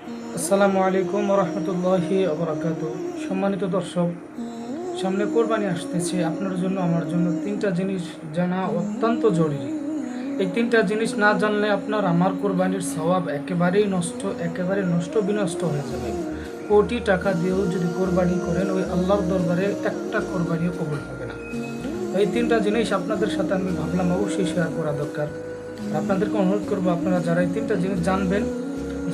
আসসালামু আলাইকুম ওয়া রাহমাতুল্লাহি ওয়া বারাকাতুহু। সম্মানিত দর্শক, সামনে কোরবানি আসতেছে। আপনার জন্য আমার জন্য তিনটা জিনিস জানা অত্যন্ত জরুরি। এই তিনটা জিনিস না জানলে আপনার আমার কোরবানির সওয়াব একেবারে নষ্ট বিনষ্ট হয়ে যাবে। কোটি টাকা দিয়েও যদি কোরবানি করেন, ওই আল্লাহর দরবারে একটা কোরবানিও কবুল হবে না। এই তিনটা জিনিস আপনাদের সাথে আমি ভাবলাম অবশ্যই শেয়ার করা দরকার। আপনাদেরকে অনুরোধ করবো, আপনারা যারা এই তিনটা জিনিস জানবেন,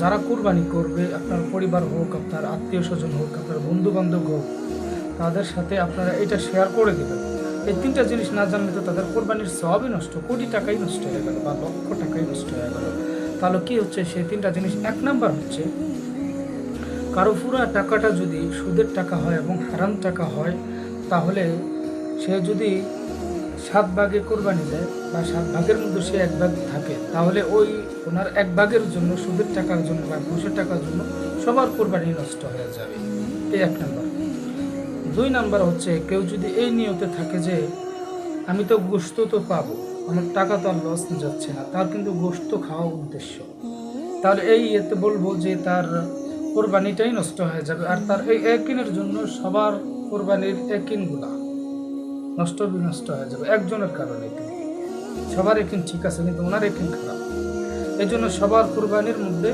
যারা কোরবানি করবে, আপনার পরিবার হোক, আপনার আত্মীয় স্বজন হোক, আপনার বন্ধু বান্ধব হোক, তাদের সাথে আপনারা এটা শেয়ার করে দেবেন। এই তিনটা জিনিস না জানলে তো তাদের কোরবানির সবই নষ্ট, কোটি টাকাই নষ্ট হয়ে গেল বা লক্ষ টাকাই নষ্ট হয়ে গেল। তাহলে কি হচ্ছে সেই তিনটা জিনিস? এক নাম্বার হচ্ছে, কারো পুরা টাকাটা যদি সুদের টাকা হয় এবং হারাম টাকা হয়, তাহলে সে যদি 7 ভাগে কোরবানি দেয় বা 7 ভাগের মধ্যে সে 1 ভাগ থাকে, তাহলে ওই ওনার 1 ভাগের জন্য, সুদের টাকার জন্য বা ঘুষের টাকার জন্য সবার কোরবানি নষ্ট হয়ে যাবে। এই 1 নাম্বার। 2 নাম্বার হচ্ছে, কেউ যদি এই নিয়তে থাকে যে আমি তো গোশত তো পাবো, আমার টাকা তো আর লস যাচ্ছে না, তার কিন্তু গোশত খাওয়া উদ্দেশ্য, তাহলে এই ইয়েতে বলবো যে তার কোরবানিটাই নষ্ট হয়ে যাবে। আর তার এই একিনের জন্য সবার কোরবানির একিনগুলা নষ্ট বিনষ্ট হয়ে যাবে একজনের কারণে। কিন্তু সবার একিন ঠিক আছে, কিন্তু ওনার একিন খারাপ। এই জন্য সবার কোরবানির মধ্যে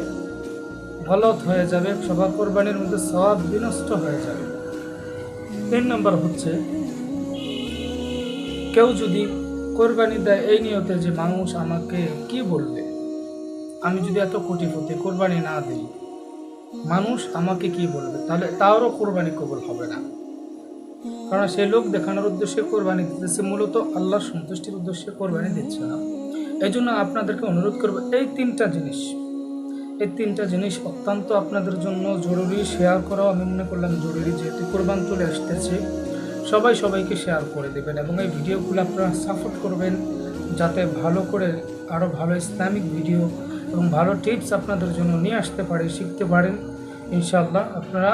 গলত হয়ে যাবে, সবার কোরবানির মধ্যে সওয়াব বিনষ্ট হয়ে যাবে। 3 নম্বর হচ্ছে, কেউ যদি কোরবানি দেয় এই নিয়তে যে মানুষ আমাকে কি বলবে, আমি যদি এত কোটিপতি কোরবানি না দিই, মানুষ আমাকে কি বলবে, তাহলে তারও কোরবানি কবুল হবে না। কারণ সে লোক দেখানোর উদ্দেশ্যে কোরবানি দিতেছে, মূলত আল্লাহর সন্তুষ্টির উদ্দেশ্যে কোরবানি দিচ্ছে না। এই জন্য আপনাদেরকে অনুরোধ করবো, এই তিনটা জিনিস অত্যন্ত আপনাদের জন্য জরুরি। শেয়ার করাও আমি মনে করলাম জরুরি, যেহেতু কোরবান চলে আসতেছে। সবাইকে শেয়ার করে দেবেন এবং এই ভিডিওগুলো আপনারা সাপোর্ট করবেন, যাতে ভালো করে আরও ভালো ইসলামিক ভিডিও এবং ভালো টিপস আপনাদের জন্য নিয়ে আসতে পারে, শিখতে পারেন। ইনশাআল্লাহ আপনারা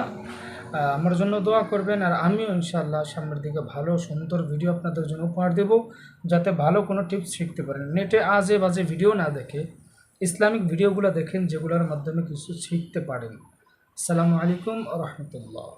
আমার জন্য দোয়া করবেন, আর আমিও ইনশাআল্লাহ সামনের দিকে ভালো সুন্দর ভিডিও আপনাদের জন্য উপহার দেব, যাতে ভালো কোনো টিপস শিখতে পারেন। নেটে আজে বাজে ভিডিও না দেখে ইসলামিক ভিডিওগুলো দেখেন, যেগুলোর মাধ্যমে কিছু শিখতে পারেন। আসসালামু আলাইকুম ওয়া রাহমাতুল্লাহ।